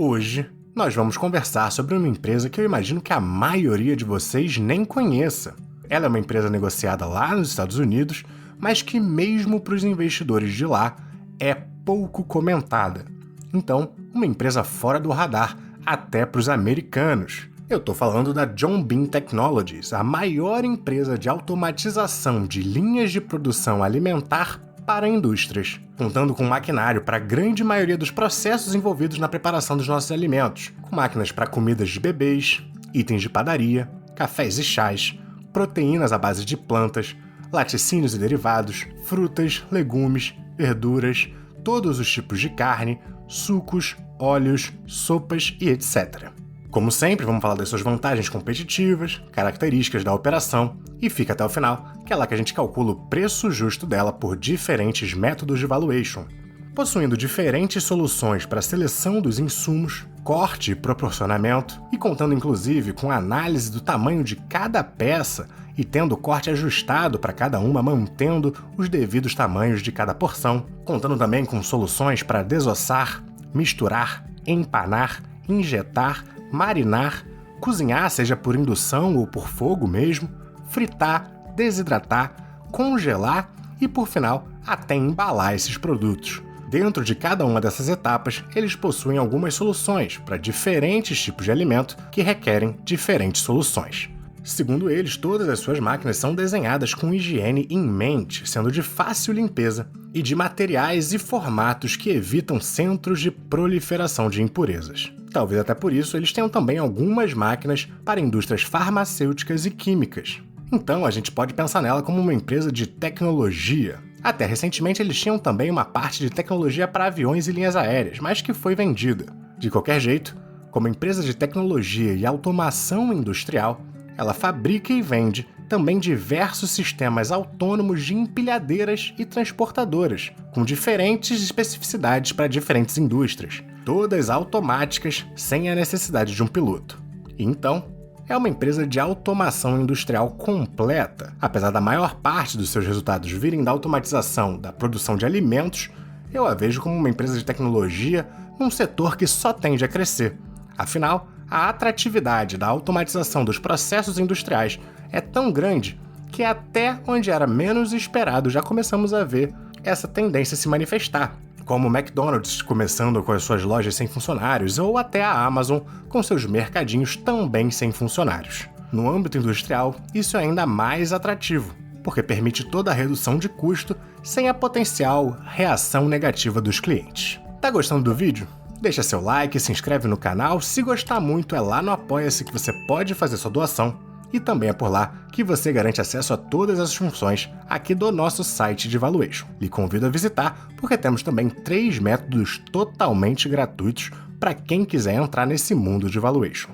Hoje, nós vamos conversar sobre uma empresa que eu imagino que a maioria de vocês nem conheça. Ela é uma empresa negociada lá nos Estados Unidos, mas que mesmo para os investidores de lá é pouco comentada. Então, uma empresa fora do radar, até para os americanos. Eu estou falando da John Bean Technologies, a maior empresa de automatização de linhas de produção alimentar para indústrias, contando com maquinário para a grande maioria dos processos envolvidos na preparação dos nossos alimentos, com máquinas para comidas de bebês, itens de padaria, cafés e chás, proteínas à base de plantas, laticínios e derivados, frutas, legumes, verduras, todos os tipos de carne, sucos, óleos, sopas e etc. Como sempre, vamos falar das suas vantagens competitivas, características da operação e fica até o final, que é lá que a gente calcula o preço justo dela por diferentes métodos de valuation. Possuindo diferentes soluções para a seleção dos insumos, corte e proporcionamento, e contando inclusive com análise do tamanho de cada peça e tendo o corte ajustado para cada uma, mantendo os devidos tamanhos de cada porção, contando também com soluções para desossar, misturar, empanar, injetar, marinar, cozinhar, seja por indução ou por fogo mesmo, fritar, desidratar, congelar e, por final, até embalar esses produtos. Dentro de cada uma dessas etapas, eles possuem algumas soluções para diferentes tipos de alimento que requerem diferentes soluções. Segundo eles, todas as suas máquinas são desenhadas com higiene em mente, sendo de fácil limpeza e de materiais e formatos que evitam centros de proliferação de impurezas. Talvez até por isso eles tenham também algumas máquinas para indústrias farmacêuticas e químicas. Então a gente pode pensar nela como uma empresa de tecnologia. Até recentemente eles tinham também uma parte de tecnologia para aviões e linhas aéreas, mas que foi vendida. De qualquer jeito, como empresa de tecnologia e automação industrial, ela fabrica e vende também diversos sistemas autônomos de empilhadeiras e transportadoras, com diferentes especificidades para diferentes indústrias, todas automáticas sem a necessidade de um piloto. Então, é uma empresa de automação industrial completa. Apesar da maior parte dos seus resultados virem da automatização da produção de alimentos, eu a vejo como uma empresa de tecnologia num setor que só tende a crescer. Afinal, a atratividade da automatização dos processos industriais é tão grande que até onde era menos esperado já começamos a ver essa tendência se manifestar, como o McDonald's começando com as suas lojas sem funcionários ou até a Amazon com seus mercadinhos também sem funcionários. No âmbito industrial, isso é ainda mais atrativo, porque permite toda a redução de custo sem a potencial reação negativa dos clientes. Tá gostando do vídeo? Deixa seu like, se inscreve no canal, se gostar muito é lá no Apoia-se que você pode fazer sua doação e também é por lá que você garante acesso a todas as funções aqui do nosso site de valuation. Lhe convido a visitar porque temos também 3 métodos totalmente gratuitos para quem quiser entrar nesse mundo de valuation.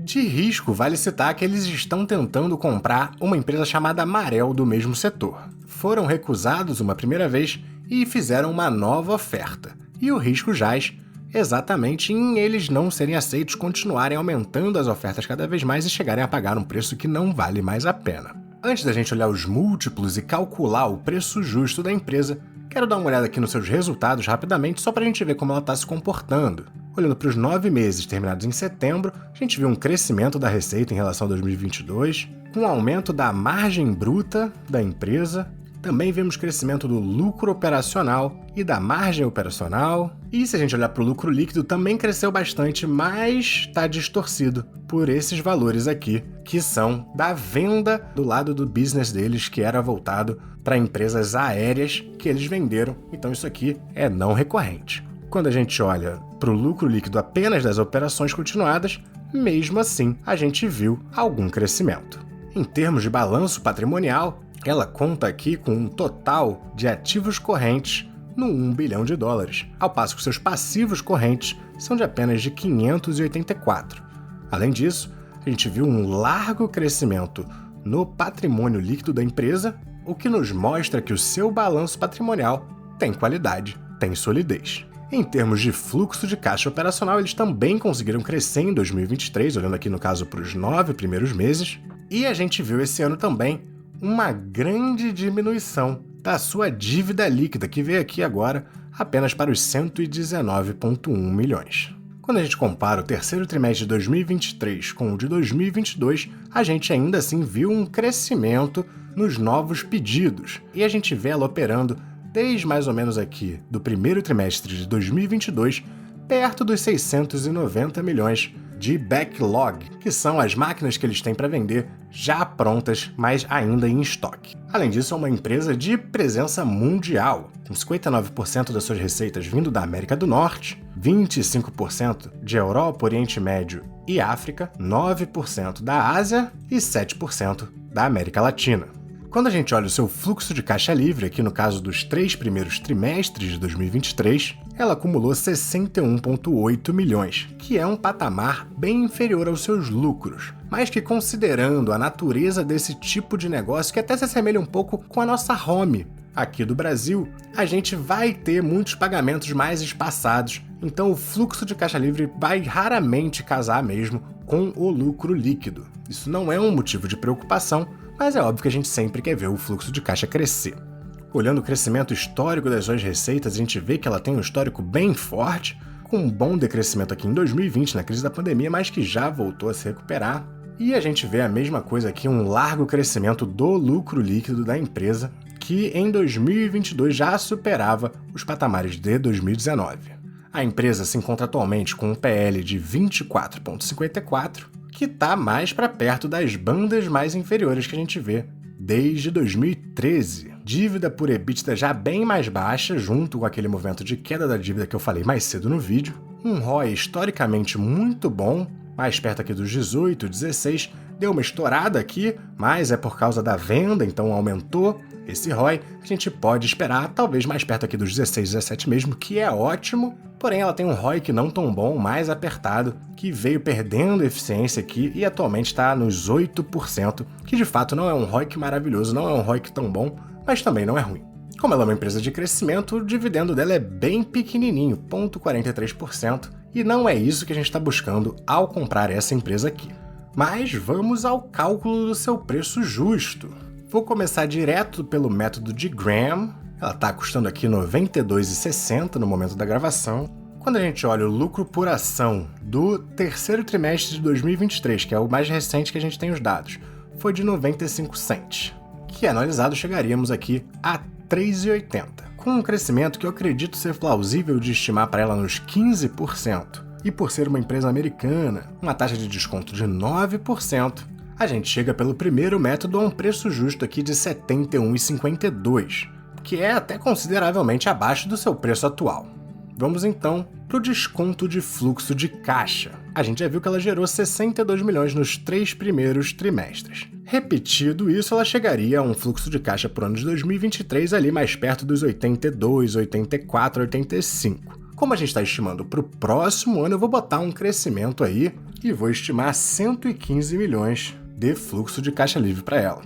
De risco, vale citar que eles estão tentando comprar uma empresa chamada Marel do mesmo setor. Foram recusados uma primeira vez e fizeram uma nova oferta. E o risco jaz exatamente em eles não serem aceitos, continuarem aumentando as ofertas cada vez mais e chegarem a pagar um preço que não vale mais a pena. Antes da gente olhar os múltiplos e calcular o preço justo da empresa, quero dar uma olhada aqui nos seus resultados rapidamente só para a gente ver como ela está se comportando. Olhando para os 9 meses terminados em setembro, a gente viu um crescimento da receita em relação a 2022, com um aumento da margem bruta da empresa. Também vemos crescimento do lucro operacional e da margem operacional. E se a gente olhar para o lucro líquido, também cresceu bastante, mas está distorcido por esses valores aqui, que são da venda do lado do business deles, que era voltado para empresas aéreas que eles venderam. Então isso aqui é não recorrente. Quando a gente olha para o lucro líquido apenas das operações continuadas, mesmo assim a gente viu algum crescimento. Em termos de balanço patrimonial, ela conta aqui com um total de ativos correntes no 1 bilhão de dólares, ao passo que seus passivos correntes são de apenas de 584. Além disso, a gente viu um largo crescimento no patrimônio líquido da empresa, o que nos mostra que o seu balanço patrimonial tem qualidade, tem solidez. Em termos de fluxo de caixa operacional, eles também conseguiram crescer em 2023, olhando aqui no caso para os 9 primeiros meses, e a gente viu esse ano também uma grande diminuição da sua dívida líquida, que veio aqui agora apenas para os 119,1 milhões. Quando a gente compara o terceiro trimestre de 2023 com o de 2022, a gente ainda assim viu um crescimento nos novos pedidos. E a gente vê ela operando desde mais ou menos aqui do primeiro trimestre de 2022, perto dos 690 milhões de backlog, que são as máquinas que eles têm para vender já prontas, mas ainda em estoque. Além disso, é uma empresa de presença mundial, com 59% das suas receitas vindo da América do Norte, 25% de Europa, Oriente Médio e África, 9% da Ásia e 7% da América Latina. Quando a gente olha o seu fluxo de caixa livre, aqui no caso dos 3 primeiros trimestres de 2023, ela acumulou 61,8 milhões, que é um patamar bem inferior aos seus lucros, mas que, considerando a natureza desse tipo de negócio, que até se assemelha um pouco com a nossa home aqui do Brasil, a gente vai ter muitos pagamentos mais espaçados, então o fluxo de caixa livre vai raramente casar mesmo com o lucro líquido. Isso não é um motivo de preocupação, mas é óbvio que a gente sempre quer ver o fluxo de caixa crescer. Olhando o crescimento histórico das suas receitas, a gente vê que ela tem um histórico bem forte, com um bom decrescimento aqui em 2020, na crise da pandemia, mas que já voltou a se recuperar. E a gente vê a mesma coisa aqui, um largo crescimento do lucro líquido da empresa, que em 2022 já superava os patamares de 2019. A empresa se encontra atualmente com um PL de 24,54, que está mais para perto das bandas mais inferiores que a gente vê desde 2013. Dívida por EBITDA já bem mais baixa, junto com aquele movimento de queda da dívida que eu falei mais cedo no vídeo. Um ROI historicamente muito bom, mais perto aqui dos 18, 16. Deu uma estourada aqui, mas é por causa da venda, então aumentou esse ROI. A gente pode esperar, talvez mais perto aqui dos 16, 17 mesmo, que é ótimo. Porém, ela tem um ROI que não tão bom, mais apertado, que veio perdendo eficiência aqui e atualmente está nos 8%, que de fato não é um ROI maravilhoso, não é um ROI tão bom, mas também não é ruim. Como ela é uma empresa de crescimento, o dividendo dela é bem pequenininho, 0,43%, e não é isso que a gente está buscando ao comprar essa empresa aqui. Mas vamos ao cálculo do seu preço justo. Vou começar direto pelo método de Graham. Ela está custando aqui R$ 92,60 no momento da gravação. Quando a gente olha o lucro por ação do terceiro trimestre de 2023, que é o mais recente que a gente tem os dados, foi de 95 cents, que analisado chegaríamos aqui a R$ 3,80, com um crescimento que eu acredito ser plausível de estimar para ela nos 15%. E por ser uma empresa americana, uma taxa de desconto de 9%, a gente chega pelo primeiro método a um preço justo aqui de R$ 71,52, que é até consideravelmente abaixo do seu preço atual. Vamos então para o desconto de fluxo de caixa. A gente já viu que ela gerou 62 milhões nos 3 primeiros trimestres. Repetido isso, ela chegaria a um fluxo de caixa para o ano de 2023 ali mais perto dos 82, 84, 85. Como a gente está estimando para o próximo ano, eu vou botar um crescimento aí e vou estimar 115 milhões de fluxo de caixa livre para ela.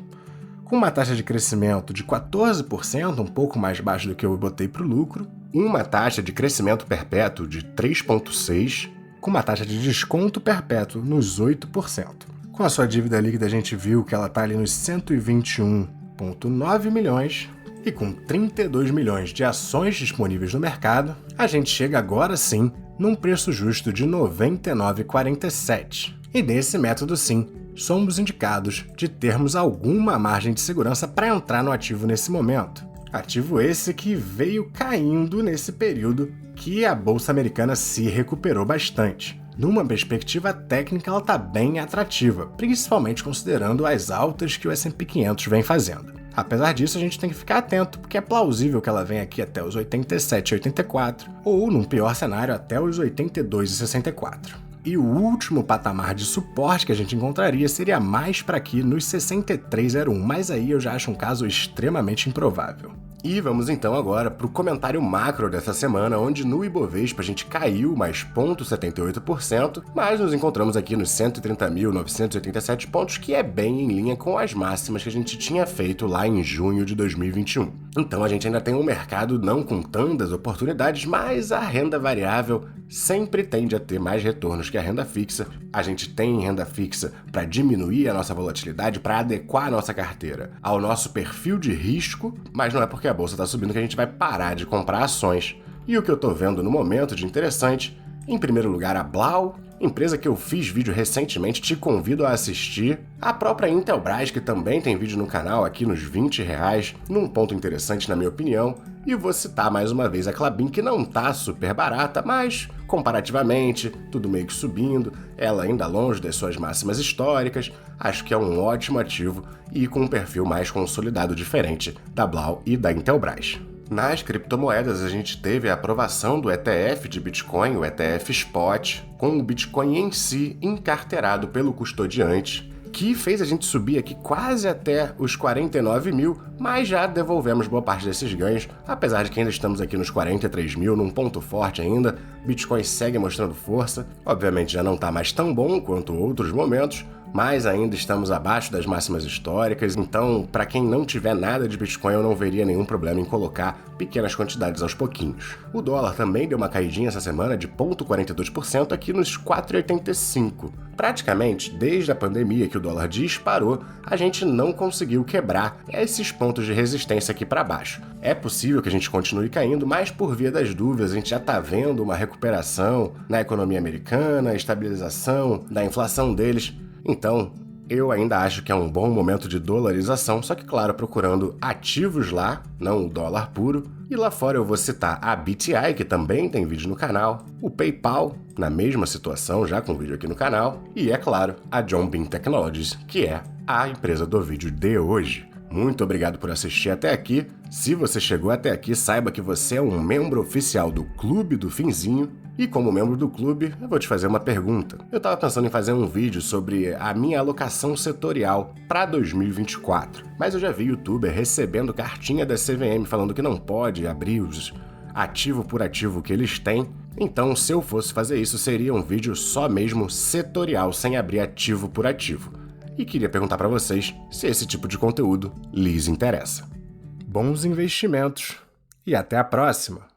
Com uma taxa de crescimento de 14%, um pouco mais baixo do que eu botei para o lucro, uma taxa de crescimento perpétuo de 3,6%, com uma taxa de desconto perpétuo nos 8%. Com a sua dívida líquida, a gente viu que ela está ali nos 121,9 milhões, e com 32 milhões de ações disponíveis no mercado, a gente chega agora sim num preço justo de R$ 99,47. E nesse método sim, somos indicados de termos alguma margem de segurança para entrar no ativo nesse momento. Ativo esse que veio caindo nesse período que a Bolsa Americana se recuperou bastante. Numa perspectiva técnica, ela está bem atrativa, principalmente considerando as altas que o S&P 500 vem fazendo. Apesar disso, a gente tem que ficar atento, porque é plausível que ela venha aqui até os 87, 84, ou, num pior cenário, até os 82,64. E o último patamar de suporte que a gente encontraria seria mais para aqui nos 63,01, mas aí eu já acho um caso extremamente improvável. E vamos então agora para o comentário macro dessa semana, onde no Ibovespa a gente caiu mais 0,78%, mas nos encontramos aqui nos 130.987 pontos, que é bem em linha com as máximas que a gente tinha feito lá em junho de 2021. Então a gente ainda tem um mercado não com tantas oportunidades, mas a renda variável sempre tende a ter mais retornos que a renda fixa. A gente tem renda fixa para diminuir a nossa volatilidade, para adequar a nossa carteira ao nosso perfil de risco, mas não é porque a bolsa está subindo que a gente vai parar de comprar ações. E o que eu estou vendo no momento de interessante Em primeiro lugar, a Blau, empresa que eu fiz vídeo recentemente, te convido a assistir. A própria Intelbras, que também tem vídeo no canal aqui nos R$20, num ponto interessante na minha opinião. E vou citar mais uma vez a Klabin, que não tá super barata, mas comparativamente, tudo meio que subindo, ela ainda longe das suas máximas históricas, acho que é um ótimo ativo e com um perfil mais consolidado diferente da Blau e da Intelbras. Nas criptomoedas, a gente teve a aprovação do ETF de Bitcoin, o ETF Spot, com o Bitcoin em si encarteirado pelo custodiante, que fez a gente subir aqui quase até os 49 mil, mas já devolvemos boa parte desses ganhos, apesar de que ainda estamos aqui nos 43 mil, num ponto forte ainda. Bitcoin segue mostrando força, obviamente já não está mais tão bom quanto outros momentos, mas ainda estamos abaixo das máximas históricas, então para quem não tiver nada de Bitcoin eu não veria nenhum problema em colocar pequenas quantidades aos pouquinhos. O dólar também deu uma caidinha essa semana de 0,42% aqui nos 4,85. Praticamente, desde a pandemia que o dólar disparou, a gente não conseguiu quebrar esses pontos de resistência aqui para baixo. É possível que a gente continue caindo, mas por via das dúvidas a gente já está vendo uma recuperação na economia americana, estabilização da inflação deles. Então, eu ainda acho que é um bom momento de dolarização, só que, claro, procurando ativos lá, não o dólar puro. E lá fora eu vou citar a BTI, que também tem vídeo no canal, o PayPal, na mesma situação, já com vídeo aqui no canal, e, é claro, a John Bean Technologies, que é a empresa do vídeo de hoje. Muito obrigado por assistir até aqui. Se você chegou até aqui, saiba que você é um membro oficial do Clube do Finzinho. E como membro do clube, eu vou te fazer uma pergunta. Eu estava pensando em fazer um vídeo sobre a minha alocação setorial para 2024, mas eu já vi youtuber recebendo cartinha da CVM falando que não pode abrir os ativo por ativo que eles têm. Então, se eu fosse fazer isso, seria um vídeo só mesmo setorial, sem abrir ativo por ativo. E queria perguntar para vocês se esse tipo de conteúdo lhes interessa. Bons investimentos e até a próxima!